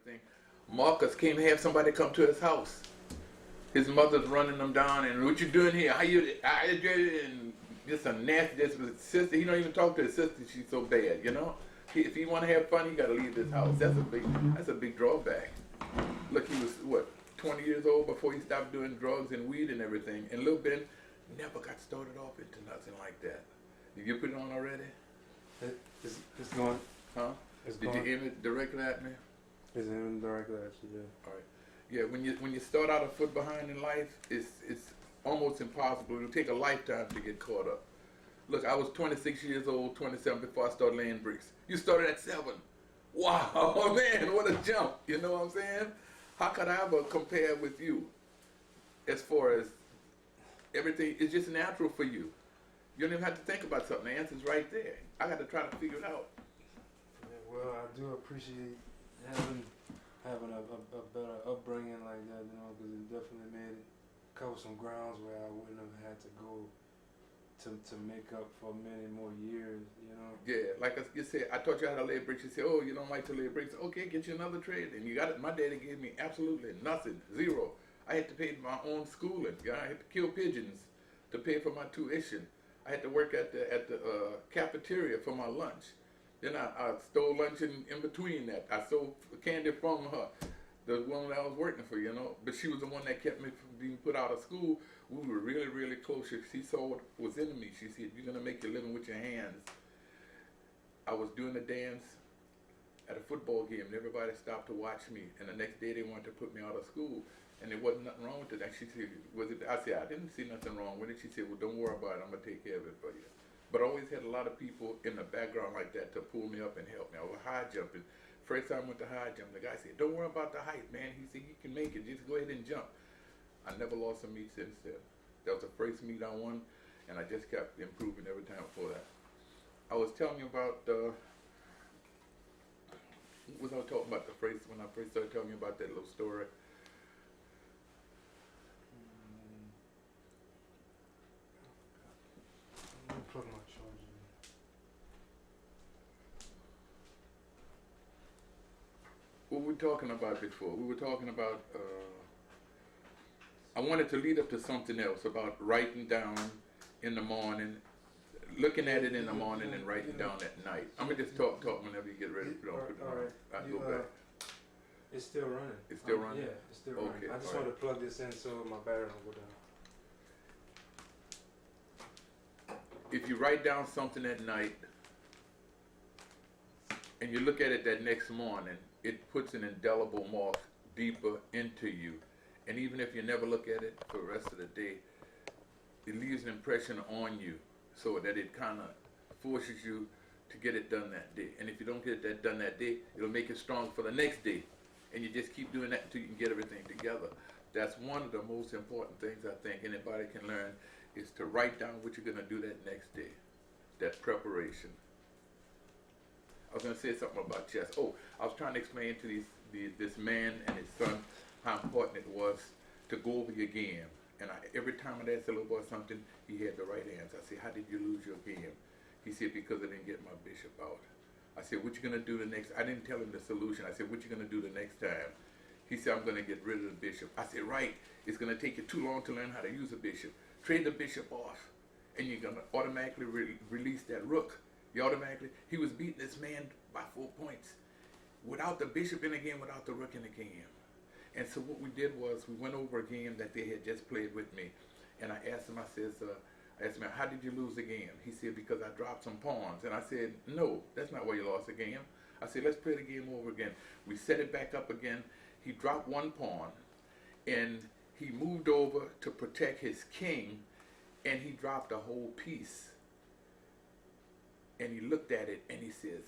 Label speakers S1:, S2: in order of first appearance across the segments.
S1: everything. Marcus came have somebody come to his house. His mother's running him down and what you doing here? How you and just a nasty just with his sister. He don't even talk to his sister, she's so bad, you know? If he wanna have fun, he gotta leave this house. That's a big drawback. Look, he was what, 20 years old before he stopped doing drugs and weed and everything. And Lil Ben never got started off into nothing like that. Did you put it on already?
S2: It's going.
S1: Huh?
S2: It's
S1: Did
S2: going.
S1: you aim it directly at me?
S2: It's in directly actually, yeah.
S1: All right. Yeah, when you start out a foot behind in life, it's almost impossible. It'll take a lifetime to get caught up. Look, I was 26 years old, 27 before I started laying bricks. You started at 7. Wow, man, what a jump. You know what I'm saying? How could I ever compare with you as far as everything? It's just natural for you. You don't even have to think about something. The answer's right there. I got to try to figure it out.
S2: Yeah, well, I do appreciate having a better upbringing like that, you know, because it definitely made it cover some grounds where I wouldn't have had to go to make up for many more years, you know.
S1: Yeah, like you said, I taught you how to lay bricks. You said, oh, you don't like to lay bricks. Okay, get you another trade. And you got it. My daddy gave me absolutely nothing, zero. I had to pay for my own schooling. Yeah, I had to kill pigeons to pay for my tuition. I had to work at the cafeteria for my lunch. Then I stole lunch in between that. I stole candy from her, the woman that I was working for, you know. But she was the one that kept me from being put out of school. We were really, really close. She saw what was in me. She said, you're going to make your living with your hands. I was doing a dance at a football game, and everybody stopped to watch me. And the next day they wanted to put me out of school. And there wasn't nothing wrong with it. And she said, I said, I didn't see nothing wrong with it. She said, well, don't worry about it. I'm going to take care of it for you. But I always had a lot of people in the background like that to pull me up and help me. I was high jumping. First time I went to high jump, the guy said, don't worry about the height, man. He said, you can make it. Just go ahead and jump. I never lost a meet since then. That was the first meet I won, and I just kept improving every time before that. I was telling you about, what was I talking about when I first started telling you about that little story?
S2: Let me plug my charger in.
S1: What were we talking about before? We were talking about, I wanted to lead up to something else about writing down in the morning, looking at it in the morning and writing down at night. I'm going to just talk whenever you get ready to put it on.
S2: All right.
S1: I'll go back.
S2: It's still running.
S1: It's still running?
S2: Yeah, it's still running.
S1: Okay,
S2: I just
S1: all
S2: want to plug this in so my battery don't go down.
S1: If you write down something at night and you look at it that next morning, it puts an indelible mark deeper into you. And even if you never look at it for the rest of the day, it leaves an impression on you so that it kind of forces you to get it done that day. And if you don't get that done that day, it'll make it strong for the next day. And you just keep doing that until you can get everything together. That's one of the most important things I think anybody can learn is to write down what you're going to do that next day. That preparation. I was going to say something about chess. Oh, I was trying to explain to this man and his son how important it was to go over your game. And every time I'd ask the little boy something, he had the right answer. I said, how did you lose your game? He said, because I didn't get my bishop out. I said, what you going to do the next? I didn't tell him the solution. I said, what you going to do the next time? He said, I'm going to get rid of the bishop. I said, right. It's going to take you too long to learn how to use a bishop. Trade the bishop off, and you're going to automatically release that rook. He was beating this man by 4 points. Without the bishop in the game, without the rook in the game. And so what we did was we went over a game that they had just played with me. And I asked him, I asked him, how did you lose the game? He said, because I dropped some pawns. And I said, no, that's not why you lost the game. I said, let's play the game over again. We set it back up again. He dropped one pawn, and he moved over to protect his king, and he dropped a whole piece. And he looked at it, and he says,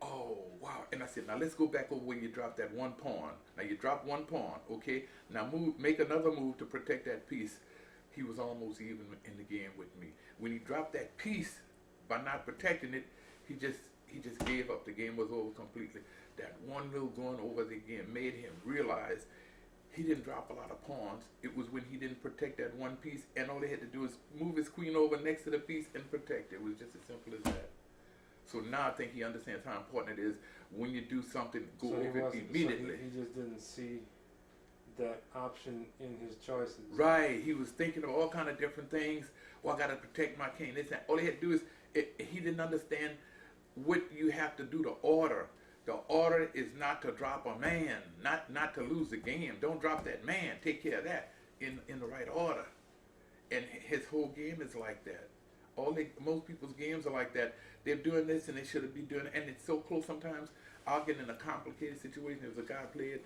S1: oh, wow. And I said, now let's go back over where you dropped that one pawn. Now you dropped one pawn, okay? Now make another move to protect that piece. He was almost even in the game with me. When he dropped that piece, by not protecting it, he just gave up. The game was over completely. That one little going over the game made him realize he didn't drop a lot of pawns. It was when he didn't protect that one piece, and all he had to do is move his queen over next to the piece and protect it. It was just as simple as that. So now I think he understands how important it is when you do something, go
S2: So
S1: over it immediately.
S2: he just didn't see that option in his choices.
S1: Right, he was thinking of all kind of different things. Well, I got to protect my king. This, that. All he had to do is, he didn't understand what you have to do to order. The order is not to drop a man, not to lose the game. Don't drop that man. Take care of that in the right order. And his whole game is like that. Most people's games are like that. They're doing this and they should be doing it, and it's so close. Sometimes I'll get in a complicated situation. There was a guy played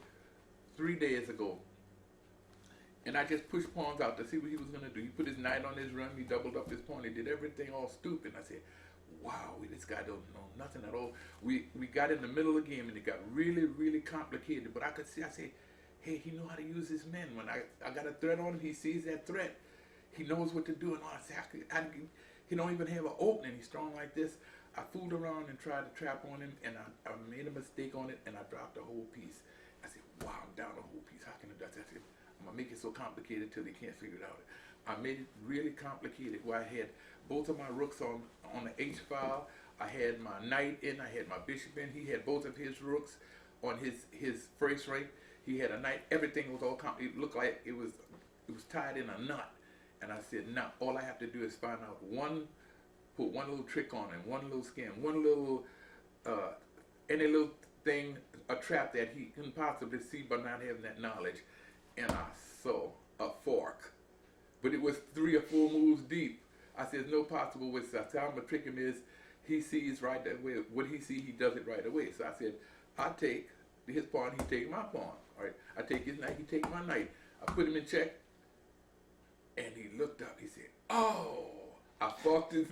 S1: 3 days ago, and I just pushed pawns out to see what he was gonna do. He put his knight on his run. He doubled up his pawn. He did everything all stupid. And I said, "Wow, this guy don't know nothing at all." We got in the middle of the game and it got really, really complicated. But I could see. I said, "Hey, he know how to use his men. When I got a threat on him, he sees that threat. He knows what to do." And I said, "He don't even have an opening. He's strong like this." I fooled around and tried to trap on him, and I made a mistake on it, and I dropped the whole piece. I said, "Wow, I'm down the whole piece. How can I do that?" I said, "I'm gonna make it so complicated till they can't figure it out." I made it really complicated where I had both of my rooks on the H file. I had my knight in, I had my bishop in. He had both of his rooks on his first rank. He had a knight. Everything was all it looked like it was tied in a knot. And I said, "Now all I have to do is find out put one little trick on him, one little scam, one little any little thing, a trap that he couldn't possibly see by not having that knowledge." And I saw a fork, but it was 3 or 4 moves deep. I said, "There's no possible way." So I said, "I'm gonna trick him is he sees right that way. What he see, he does it right away." So I said, "I take his pawn, he take my pawn. All right, I take his knight, he take my knight." I put him in check, and he looked up. He said, "Oh, I forked his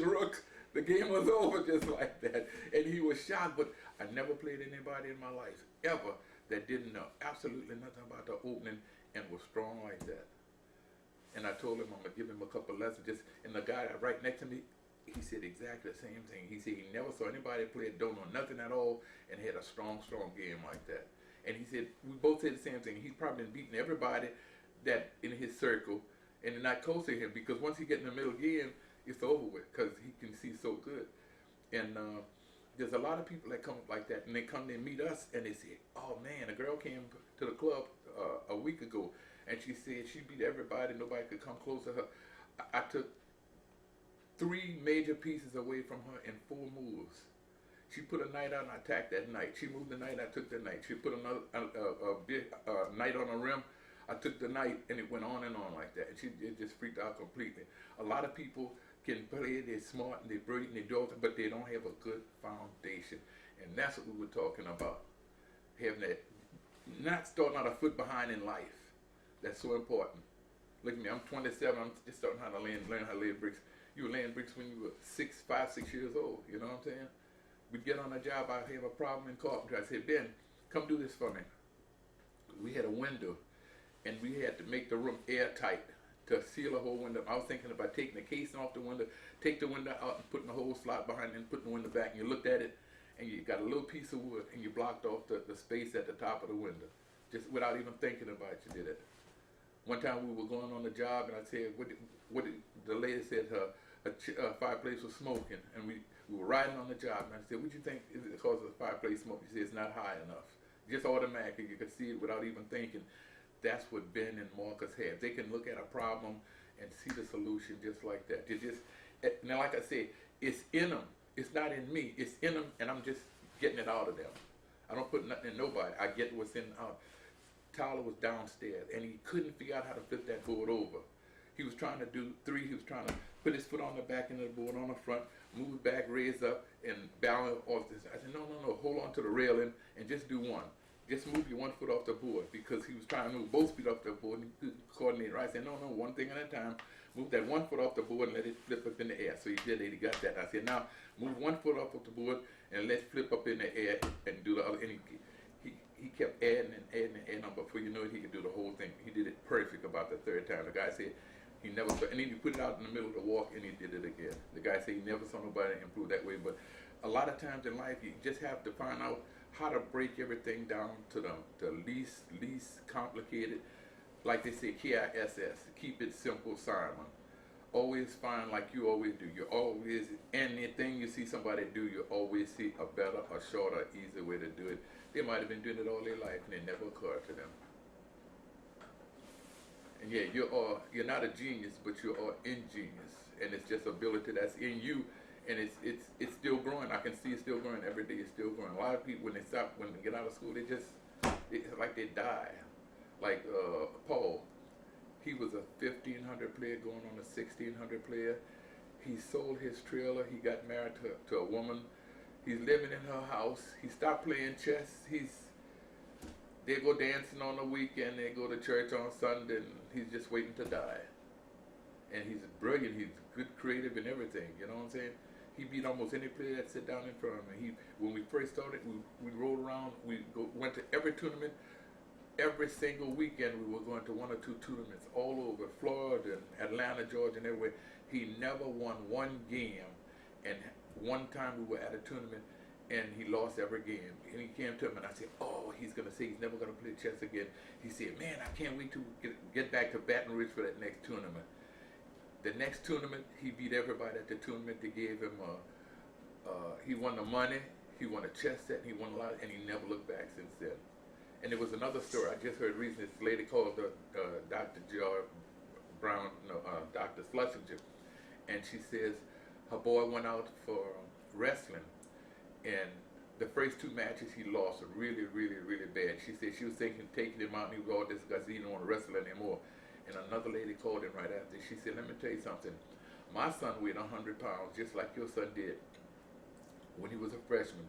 S1: rook. The game was over just like that." And he was shocked. But I never played anybody in my life ever that didn't know absolutely nothing about the opening and was strong like that. And I told him I'm gonna give him a couple lessons. And the guy right next to me, he said exactly the same thing. He said he never saw anybody play don't know nothing at all and had a strong game like that. And he said we both said the same thing. He's probably been beating everybody that in his circle, and they're not close to him, because once he get in the middle game, it's over with, because he can see so good. And there's a lot of people that come like that, and they come and meet us, and they say, "Oh man, a girl came to the club a week ago, and she said she beat everybody, nobody could come close to her. I took 3 major pieces away from her in 4 moves. She put a knight out and I attacked that knight. She moved the knight, I took the knight. She put another knight on a rim, I took the knight," and it went on and on like that. And it just freaked out completely. A lot of people can play, they're smart and they're brilliant, and they do, but they don't have a good foundation. And that's what we were talking about. Having that, not starting out a foot behind in life. That's so important. Look at me, I'm 27, I'm just starting how to learn how to lay bricks. You were laying bricks when you were 5, 6 years old, you know what I'm saying? We'd get on a job, I'd have a problem in carpentry. I said, "Ben, come do this for me." We had a window, and we had to make the room airtight to seal a whole window. I was thinking about taking the casing off the window, take the window out and putting the whole slot behind it and putting the window back. And you looked at it, and you got a little piece of wood, and you blocked off the space at the top of the window. Just without even thinking about it, you did it. One time we were going on the job, and I said, what did the lady said her fireplace was smoking, and we were riding on the job, and I said, "What do you think is it because of the fireplace smoke?" She said, "It's not high enough." Just automatically, you could see it without even thinking. That's what Ben and Marcus have. They can look at a problem and see the solution just like that. Now, like I said, it's in them. It's not in me. It's in them, and I'm just getting it out of them. I don't put nothing in nobody. I get what's in out. Tyler was downstairs, and he couldn't figure out how to flip that board over. He was trying to do 3. He was trying to put his foot on the back end of the board, on the front, move it back, raise up, and balance off this. I said, no, hold on to the railing and just do one. Just move your 1 foot off the board, because he was trying to move both feet off the board and he couldn't coordinate right. I said, no, one thing at a time. Move that 1 foot off the board and let it flip up in the air. So he did it, he got that. I said, now move 1 foot off of the board and let it flip up in the air and do the other. And he kept adding and adding, before you know it, he could do the whole thing. He did it perfect about the 3rd time. The guy said he never saw, and then he put it out in the middle of the walk and he did it again. The guy said he never saw nobody improve that way. But a lot of times in life, you just have to find out how to break everything down to the least complicated. Like they say, KISS, keep it simple, Simon. always find like you always do. You always, anything you see somebody do, you always see a better, a shorter, easier way to do it. They might have been doing it all their life and it never occurred to them. And yeah, you're not a genius, but you are ingenious, and it's just ability that's in you, and it's still growing. I can see it still growing every day. It's still growing. A lot of people when they get out of school, it's like they die. Like Paul, he was a 1,500 player going on a 1,600 player. He sold his trailer. He got married to a woman. He's living in her house. He stopped playing chess. They go dancing on the weekend. They go to church on Sunday, and he's just waiting to die. And he's brilliant. He's good, creative, and everything. You know what I'm saying? He beat almost any player that sit down in front of him. When we first started, we rolled around. Went to every tournament. Every single weekend we were going to one or two tournaments all over Florida and Atlanta, Georgia, and everywhere. He never won one game, and one time we were at a tournament and he lost every game. And he came to him and I said, oh, he's going to say he's never going to play chess again. He said, man, I can't wait to get back to Baton Rouge for that next tournament. The next tournament, he beat everybody at the tournament. They gave him he won the money, he won a chess set, he won a lot, and he never looked back since then. And there was another story I just heard recently. This lady called Dr. Brown, Dr. Schlesinger, and she says her boy went out for wrestling, and the first two matches he lost really, really, really bad. She said she was thinking taking him out, and he was all this because he didn't want to wrestle anymore. And another lady called him right after. She said, let me tell you something. My son weighed 100 pounds, just like your son did when he was a freshman.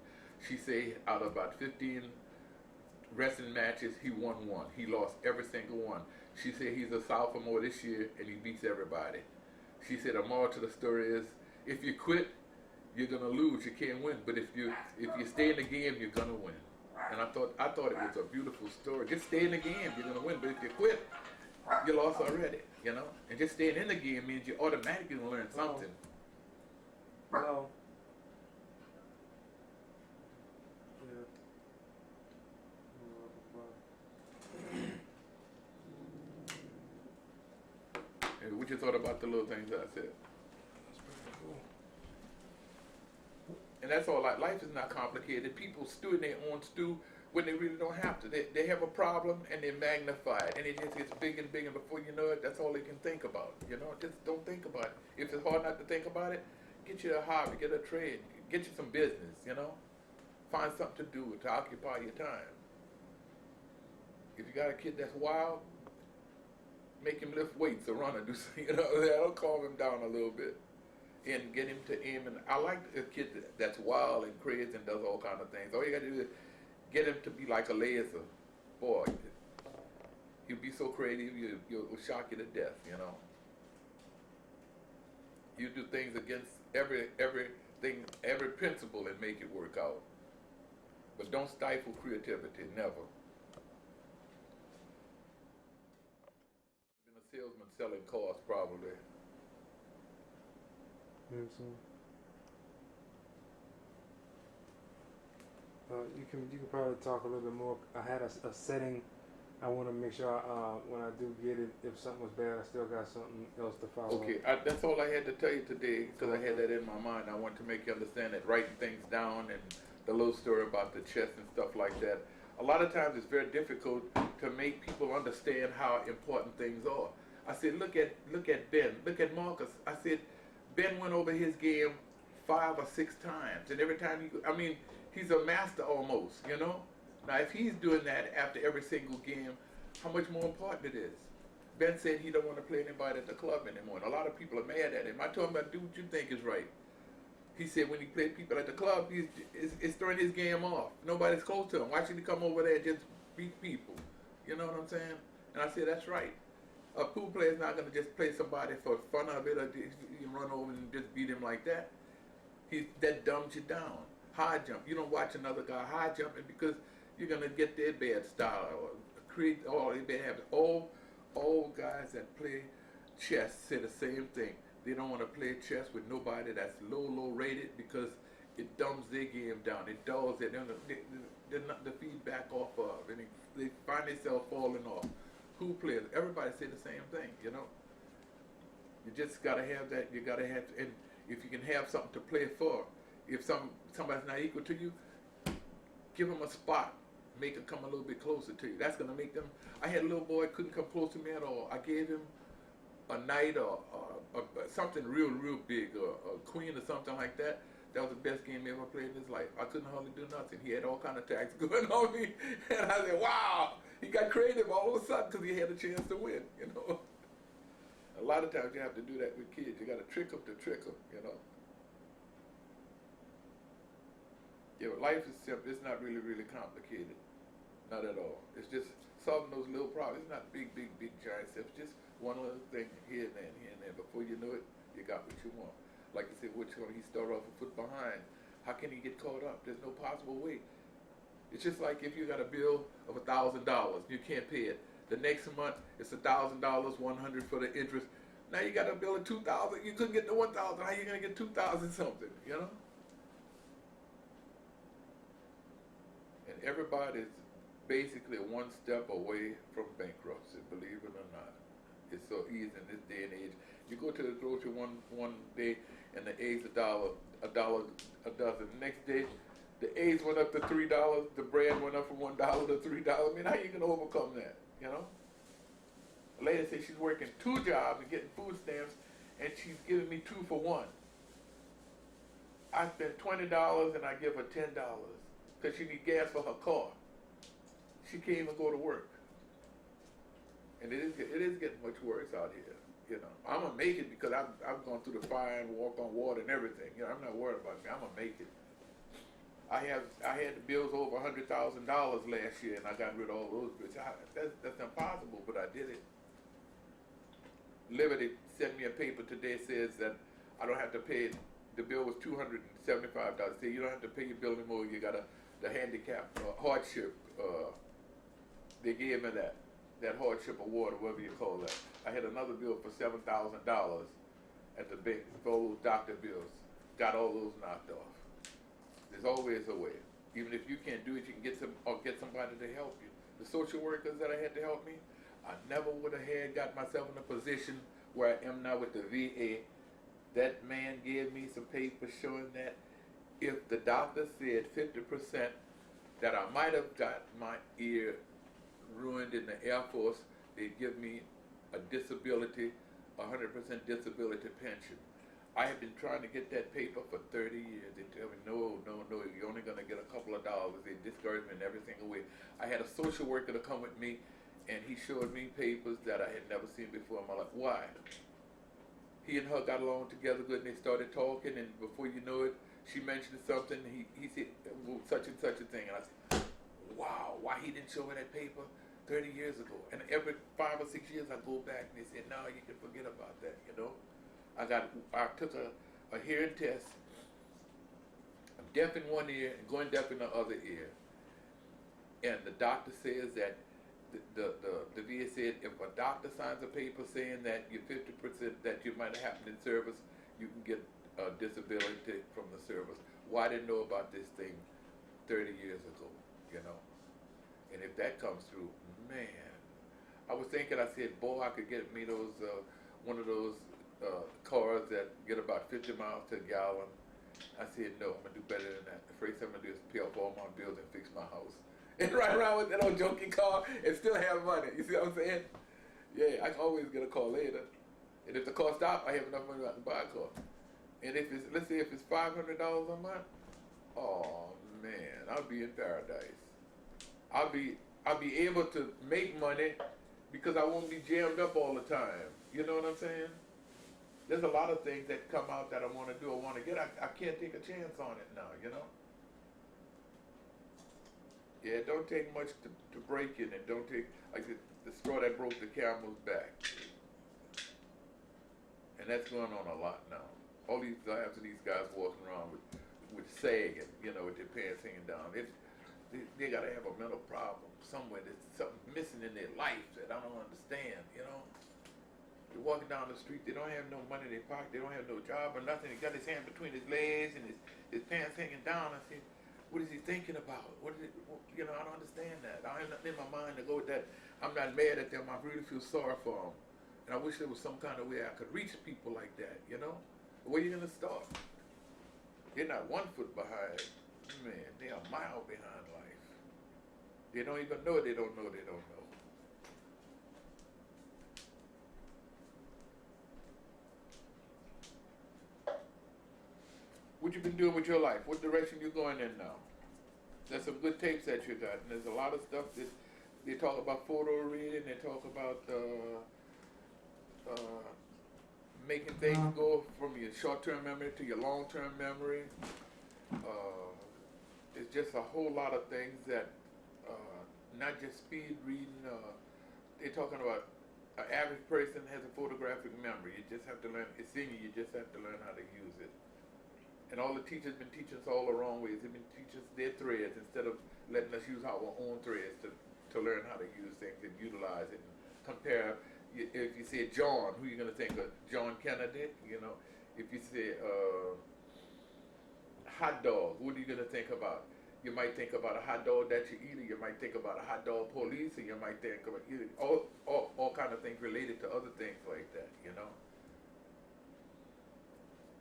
S1: She said out of about 15 wrestling matches, he won one. He lost every single one. She said he's a sophomore this year and he beats everybody. She said the moral to the story is if you quit, you're gonna lose. You can't win. But if you stay in the game, you're gonna win. And I thought it was a beautiful story. Just stay in the game, you're gonna win. But if you quit, you lost already. You know. And just staying in the game means you automatically gonna learn something.
S2: Well.
S1: What you thought about the little things that I said?
S2: That's pretty cool.
S1: And that's all. Like, life is not complicated. People stew in their own stew when they really don't have to. They have a problem and they magnify it, and it just gets bigger and bigger. Before you know it, that's all they can think about. You know, just don't think about it. If it's hard not to think about it, get you a hobby, get a trade, get you some business. You know, find something to do to occupy your time. If you got a kid that's wild, make him lift weights or run or do something, you know, that'll calm him down a little bit and get him to aim. And I like a kid that's wild and crazy and does all kind of things. All you got to do is get him to be like a laser. Boy, he'll be so creative, he'll shock you to death, you know. You do things against everything, every principle and make it work out. But don't stifle creativity, never. Salesman selling cars, probably.
S2: Think so. You can probably talk a little bit more. I had a setting. I want to make sure when I do get it, if something was bad, I still got something else to follow.
S1: Okay, that's all I had to tell you today because I had that in my mind. I want to make you understand that writing things down and the little story about the chess and stuff like that. A lot of times it's very difficult to make people understand how important things are. I said, look at Ben, look at Marcus. I said, Ben went over his game 5 or 6 times, and every time he's a master almost, you know. Now, if he's doing that after every single game, how much more important it is. Ben said he don't want to play anybody at the club anymore, and a lot of people are mad at him. I told him, do what you think is right. He said when he played people at the club, it's throwing his game off. Nobody's close to him. Why should he come over there and just beat people? You know what I'm saying? And I said, that's right. A pool player is not going to just play somebody for fun of it or you run over and just beat him like that. That dumbs you down. High jump. You don't watch another guy high jumping because you're going to get their bad style or create all their bad habits. All guys that play chess say the same thing. They don't want to play chess with nobody that's low rated because it dumbs their game down. It dulls it. They're not the feedback off of, and they find themselves falling off. Pool players, everybody say the same thing, you know. You just gotta have that. You gotta have, and if you can have something to play for, if somebody's not equal to you, give them a spot. Make them come a little bit closer to you. That's gonna make them. I had a little boy couldn't come close to me at all. I gave him a knight or something real big, or a queen or something like that. That was the best game he ever played in his life. I couldn't hardly do nothing. He had all kind of attacks going on me, and I said, "Wow!" He got creative all of a sudden because he had a chance to win. You know, a lot of times you have to do that with kids. You got to trick them to trick them. You know. Yeah, but life is simple. It's not really complicated. Not at all. It's just solving those little problems. It's not big giant steps. Just one little thing here and there and here and there. Before you know it, you got what you want. Like you said, he started off a foot behind. How can he get caught up? There's no possible way. It's just like if you got a bill of $1,000, you can't pay it. The next month it's $1,000, $100 for the interest. Now you got a bill of $2,000. You couldn't get the $1,000. How you gonna get $2,000 something? You know. And everybody's basically one step away from bankruptcy. Believe it or not, it's so easy in this day and age. You go to the grocery one day and the eggs $1 a dozen. The next day, the eggs went up to $3. The bread went up from $1 to $3. I mean, how you gonna overcome that? You know. A lady said she's working 2 jobs and getting food stamps, and she's giving me 2 for 1. I spend $20 and I give her $10 because she needs gas for her car. She can't even go to work, and it is getting much worse out here. You know, I'm gonna make it because I've gone through the fire and walk on water and everything. You know, I'm not worried about me. I'm gonna make it. I had the bills over $100,000 last year, and I got rid of all those bills. That's impossible, but I did it. Liberty sent me a paper today says that I don't have to pay. The bill was $275. Say you don't have to pay your bill anymore. You got the handicap hardship. They gave me that hardship award, or whatever you call that. I had another bill for $7,000 at the bank for all those doctor bills. Got all those knocked off. There's always a way. Even if you can't do it, you can get somebody to help you. The social workers that I had to help me, I never would have got myself in a position where I am now with the VA. That man gave me some papers showing that if the doctor said 50% that I might have got my ear ruined in the Air Force, they'd give me a disability, 100% disability pension. I have been trying to get that paper for 30 years. They tell me, no, you're only going to get a couple of dollars. They discourage me in every single way. I had a social worker to come with me, and he showed me papers that I had never seen before in my life. Why? He and her got along together good, and they started talking, and before you know it, she mentioned something. He said, well, such and such a thing. And I said, wow, why he didn't show me that paper 30 years ago? And every 5 or 6 years I go back, and they said, no, you can forget about that, you know. I took a hearing test. I'm deaf in one ear and going deaf in the other ear. And the doctor says that the VA said if a doctor signs a paper saying that you're 50% that you might have happened in service, you can get a disability from the service. Well, I didn't know about this thing 30 years ago, you know. And if that comes through, man, I was thinking, I said, boy, I could get me those one of those cars that get about 50 miles to a gallon. I said, no, I'm going to do better than that. The first thing I'm going to do is pay off all my bills and fix my house. And ride around with that old junky car and still have money. You see what I'm saying? Yeah, I can always get a car later. And if the car stops, I have enough money to buy a car. And if it's, let's say if it's $500 a month, oh man, I'll be in paradise. I'll be able to make money because I won't be jammed up all the time. You know what I'm saying? There's a lot of things that come out that I want to do, I want to get. I can't take a chance on it now, you know? Yeah, it don't take much to break it, and don't take, like the straw that broke the camel's back. And that's going on a lot now. All these guys walking around with sagging, you know, with their pants hanging down. They got to have a mental problem somewhere. There's something missing in their life that I don't understand, you know? They're walking down the street, they don't have no money in their pocket, they don't have no job or nothing. He got his hand between his legs and his pants hanging down. I said, what is he thinking about? You know, I don't understand that. I have nothing in my mind to go with that. I'm not mad at them. I really feel sorry for them. And I wish there was some kind of way I could reach people like that, you know? Where are you gonna start? They're not 1 foot behind. Man, they're a mile behind life. They don't even know they don't know they don't know. What you been doing with your life? What direction you going in now? There's some good tapes that you got, and there's a lot of stuff that they talk about photo reading. They talk about making things go from your short-term memory to your long-term memory. It's just a whole lot of things that, not just speed reading. They're talking about an average person has a photographic memory. You just have to learn. It's in you. You just have to learn how to use it. And all the teachers been teaching us all the wrong ways. They've been teaching us their threads instead of letting us use our own threads to learn how to use things and utilize it. And compare, if you say John, who are you going to think of? John Kennedy, you know? If you say hot dog, what are you going to think about? You might think about a hot dog that you eat, or you might think about a hot dog police, or you might think about all kind of things related to other things like that, you know?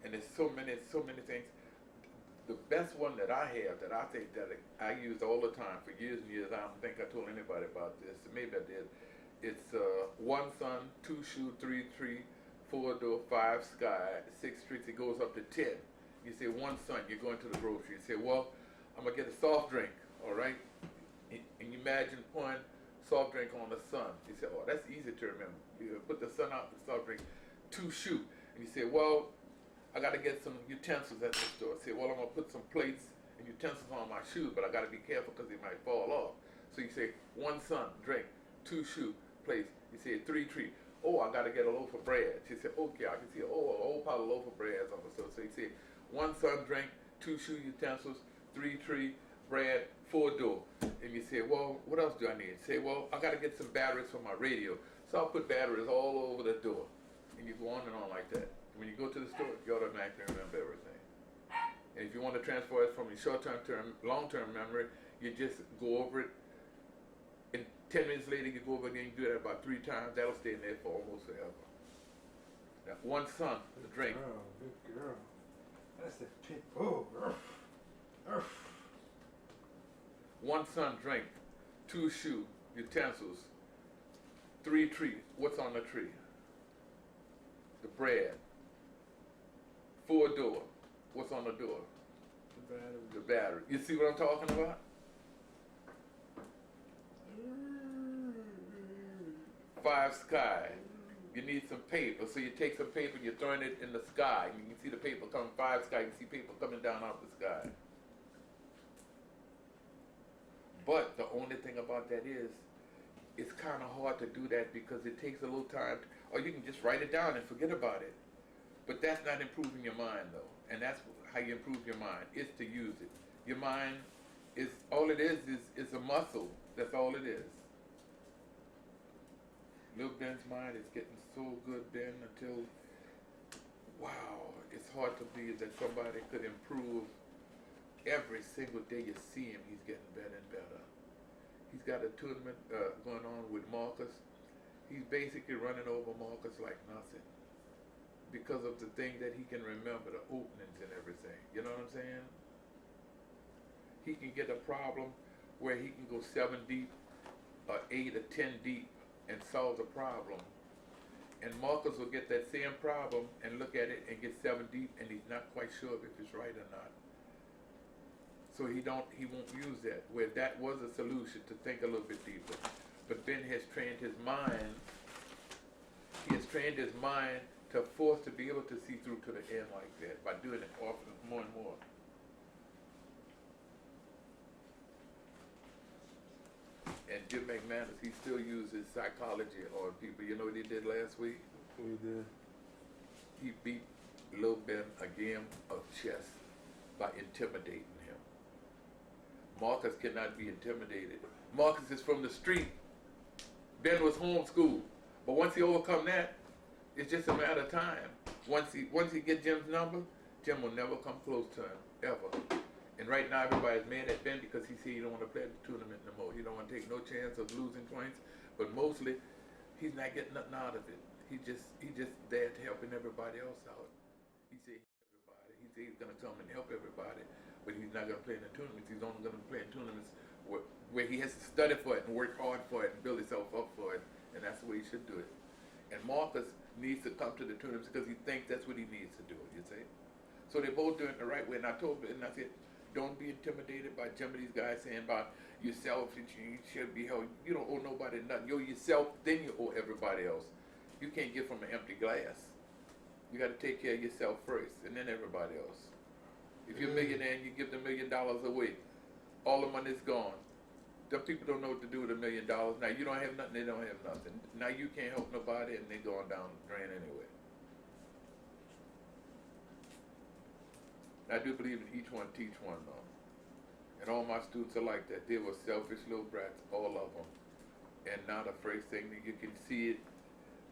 S1: And there's so many things. The best one that I have that I think that I use all the time for years and years, I don't think I told anybody about this, maybe I did. It's 1 sun, 2 shoe, 3 tree, 4 door, 5 sky, 6 streets, it goes up to 10. You say 1 sun, you're going to the grocery. You say, well, I'm going to get a soft drink, all right? And you imagine pouring soft drink on the sun. You say, oh, that's easy to remember. You put the sun out, the soft drink, 2 shoe. And you say, well, I got to get some utensils at the store. Say, well, I'm going to put some plates and utensils on my shoes, but I got to be careful because they might fall off. So you say, 1 sun, drink, 2 shoe, plates. You say, 3 tree. Oh, I got to get a loaf of bread. She said, okay, I can see, oh, a whole pile of loaf of bread on the store. So you say, 1 sun, drink, 2 shoe utensils, 3 tree, bread, 4 door. And you say, well, what else do I need? Say, well, I got to get some batteries for my radio. So I'll put batteries all over the door. And you go on and on like that. When you go to the store, you automatically remember everything. And if you want to transfer it from your short-term to long-term memory, you just go over it. And 10 minutes later, you go over it and you do that about 3 times. That'll stay in there for almost forever. Now, 1 sun, the drink.
S2: Good girl. That's the pit. Oh,
S1: 1 sun, drink. 2 shoe, utensils. 3 tree. What's on the tree? The bread. 4 door. What's on the door?
S2: the battery.
S1: The battery. You see what I'm talking about? 5 sky. You need some paper. So you take some paper and you're throwing it in the sky. You can see the paper come 5 sky. You can see paper coming down out the sky. But the only thing about that is, it's kind of hard to do that because it takes a little time. Or you can just write it down and forget about it. But that's not improving your mind, though. And that's how you improve your mind, is to use it. Your mind is, all it is a muscle. That's all it is. Little Ben's mind is getting so good, Ben, until, wow, it's hard to believe that somebody could improve. Every single day you see him, he's getting better and better. He's got a tournament going on with Marcus. He's basically running over Marcus like nothing because of the thing that he can remember, the openings and everything. You know what I'm saying? He can get a problem where he can go 7 deep, or 8 or 10 deep, and solve the problem. And Marcus will get that same problem and look at it and get 7 deep, and he's not quite sure if it's right or not. So he won't use that, where that was a solution to think a little bit deeper. But Ben has trained his mind, he has trained his mind to force to be able to see through to the end like that by doing it often more and more. And Jim McManus, he still uses psychology on people. You know what he did last week?
S2: We did.
S1: He beat Lil Ben a game of chess by intimidating him. Marcus cannot be intimidated. Marcus is from the street. Ben was homeschooled. But once he overcome that, it's just a matter of time. Once he get Jim's number, Jim will never come close to him, ever. And right now everybody's mad at Ben because he said he don't want to play the tournament no more. He don't want to take no chance of losing points. But mostly, he's not getting nothing out of it. He just there to helping everybody else out. He said he said he's gonna come and help everybody, but he's not gonna play in the tournaments. He's only gonna play in tournaments where he has to study for it and work hard for it and build himself up for it, and that's the way he should do it. And Marcus needs to come to the tournaments because he thinks that's what he needs to do. You see, so they're both doing it the right way. And I told him, and I said, don't be intimidated by some of these guys saying about yourself and you should be held. You don't owe nobody nothing. You're yourself, then you owe everybody else. You can't give from an empty glass. You got to take care of yourself first, and then everybody else. If you're a millionaire and you give the $1 million away, all the money's gone. The people don't know what to do with $1 million. Now you don't have nothing, they don't have nothing. Now you can't help nobody, and they're going down the drain anyway. I do believe in each one teach one though. And all my students are like that. They were selfish little brats, all of them. And not the first thing that you can see it,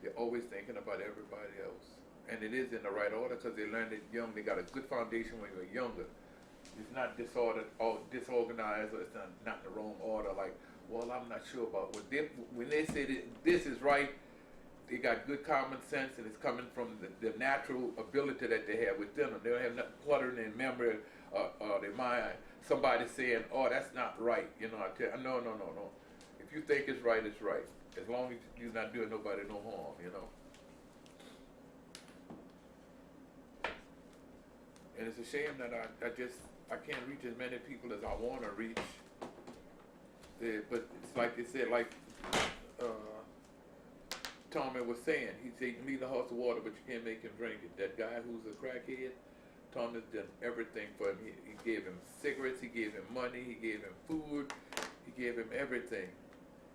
S1: they're always thinking about everybody else. And it is in the right order because they learned it young. They got a good foundation when you're younger. It's not disordered or disorganized, or it's not in the wrong order. Like, well, I'm not sure about what they, when they say that this is right, they got good common sense, and it's coming from the natural ability that they have within them. They don't have nothing cluttering in memory or their mind. Somebody saying, "Oh, that's not right," you know. I tell you, no. If you think it's right, it's right. As long as you're not doing nobody no harm, you know. And it's a shame that I can't reach as many people as I want to reach. But it's like they said, like Tommy was saying, he said you can leave the house of water, but you can't make him drink it. That guy who's a crackhead, Tommy's done everything for him. He gave him cigarettes, he gave him money, he gave him food, he gave him everything.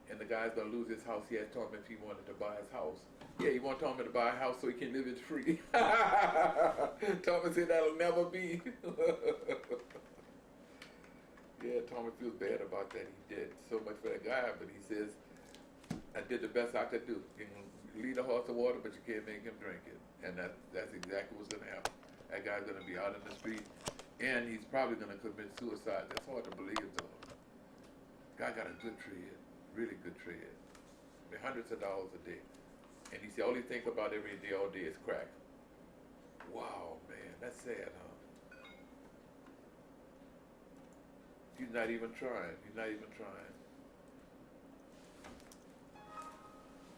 S1: And the guy's gonna lose his house. He asked Tommy if he wanted to buy his house. Yeah, you want Tommy to buy a house so he can live it free. Tommy said that'll never be. Yeah, Tommy feels bad about that. He did so much for that guy, but he says, I did the best I could do. You can lead a horse to water, but you can't make him drink it. And that's exactly what's gonna happen. That guy's gonna be out in the street, and he's probably gonna commit suicide. That's hard to believe though. Guy got a good trade, really good trade. Hundreds of dollars a day. And he said all he think about every day, all day is crack. Wow, man, that's sad, huh? He's not even trying. He's not even trying.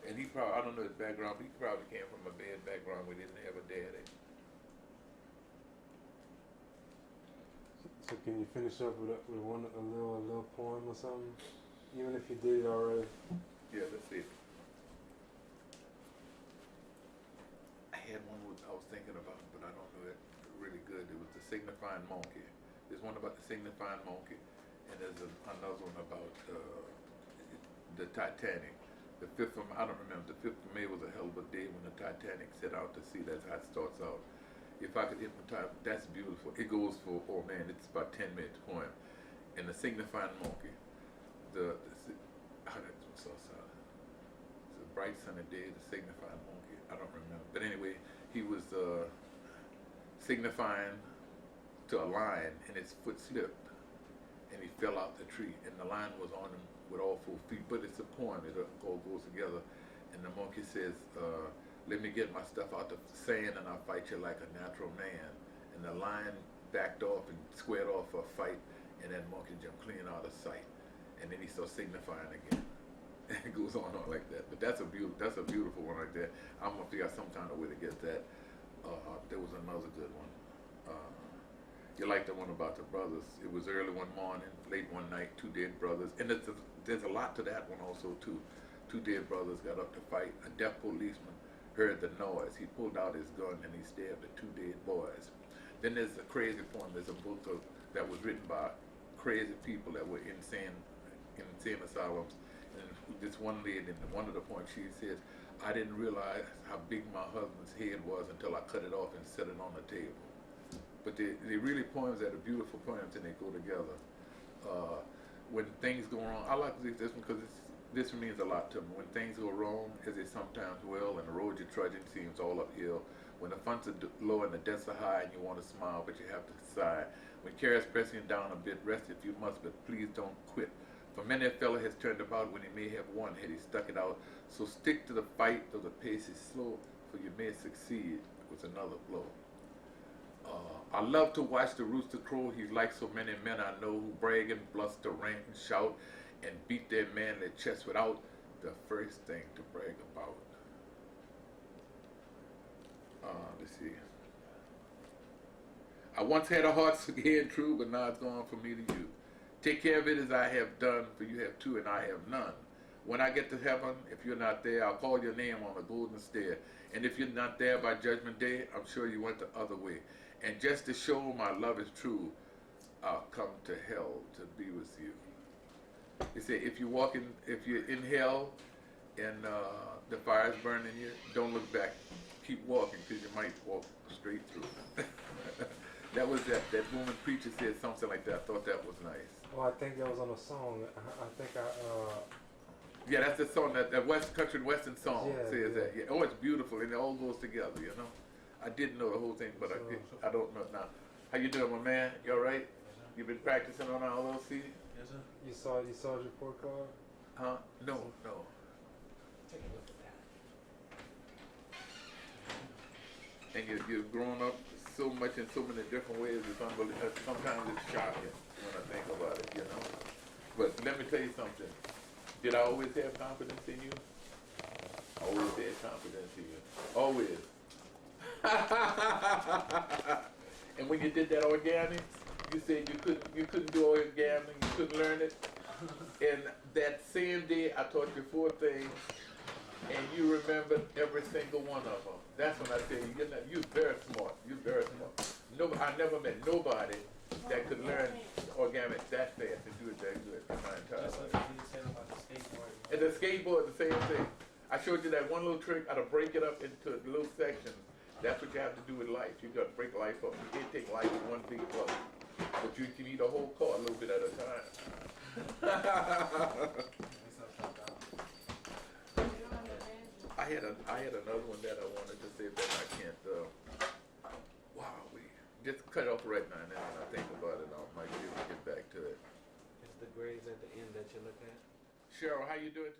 S1: And he probably, I don't know his background, but he probably came from a bad background where he didn't have a daddy.
S2: So can you finish up with a little poem or something? Even if you did it already.
S1: Yeah, let's see. I had one I was thinking about, but I don't know it really good. It was the signifying monkey. There's one about the signifying monkey, and there's another one about the Titanic. The 5th of, I don't remember, the 5th of May was a hell of a day when the Titanic set out to sea. That's how it starts out. If I could hypnotize, that's beautiful. It goes for, oh man, it's about 10 minutes poem. And the signifying monkey, how that was so sad. It's a bright sunny day, the signifying monkey. I don't remember. But anyway, he was signifying to a lion, and his foot slipped, and he fell out the tree, and the lion was on him with all 4 feet. But it's a poem, it all goes together. And the monkey says, let me get my stuff out the sand and I'll fight you like a natural man. And the lion backed off and squared off for a fight, and that monkey jumped clean out of sight. And then he starts signifying again. And it goes on like that. But that's a beautiful one right there. I'm gonna figure out some kind of way to get that. There was another good one. You like the one about the brothers. It was early one morning, late one night, 2 dead brothers. And there's a lot to that one also too. 2 dead brothers got up to fight. A deaf policeman heard the noise. He pulled out his gun and he stabbed the 2 dead boys. Then there's a crazy poem. There's a book that was written by crazy people that were insane asylums. And this one lady, in one of the poems, she says, I didn't realize how big my husband's head was until I cut it off and set it on the table. But they really poems that are beautiful poems, and they go together. When things go wrong, I like this one because this means a lot to me. When things go wrong, as they sometimes will, and the road you're trudging seems all uphill. When the funds are low and the debts are high, and you want to smile, but you have to sigh. When cares pressing down a bit, rest if you must, but please don't quit. For many a fella has turned about when he may have won had he stuck it out. So stick to the fight, though the pace is slow, for you may succeed with another blow. I love to watch the rooster crow. He's like so many men I know who brag and bluster, rant and shout, and beat their manly chest without the first thing to brag about. Let's see. I once had a heart so gay and true, but now it's gone from me to you. Take care of it as I have done, for you have two and I have none. When I get to heaven, if you're not there, I'll call your name on the golden stair. And if you're not there by judgment day, I'm sure you went the other way. And just to show my love is true, I'll come to hell to be with you. They say if you're in hell and the fire's burning you, don't look back. Keep walking, because you might walk straight through. That was that woman preacher said something like that. I thought that was nice.
S2: Oh, I think that was on a song.
S1: Yeah, that's the song, that West Country and Western song says that. Yeah. Oh, it's beautiful, and it all goes together, you know. I didn't know the whole thing, but I don't know it now. How you doing, my man? You all right? You been practicing on our LLC?
S3: Yes, sir.
S2: You saw his report card?
S1: Huh? No.
S3: Take a look at that.
S1: And you've grown up so much in so many different ways. It's unbelievable. Sometimes it's shocking when I think about it, you know. But let me tell you something. Did I always have confidence in you? I always had confidence in you. Always. And when you did that organic, you said you couldn't do organic, you couldn't learn it. And that same day, I taught you 4 things, and you remembered every single one of them. That's when I said you're very smart. You're very smart. I never met nobody that could learn organic that fast and do it that good in my entire
S3: Just
S1: life.
S3: like you said about the skateboard.
S1: And the skateboard, the same thing. I showed you that one little trick how to break it up into little sections. That's what you have to do with life. You got to break life up. You can't take life in one big blow. But you can eat a whole car a little bit at a time. I had another one that I wanted to say, but I can't. Wow, we just cut off right now, and then when I think about it, I might be able to get back to it.
S3: It's the grades at the end that you look at.
S1: Cheryl, how you doing?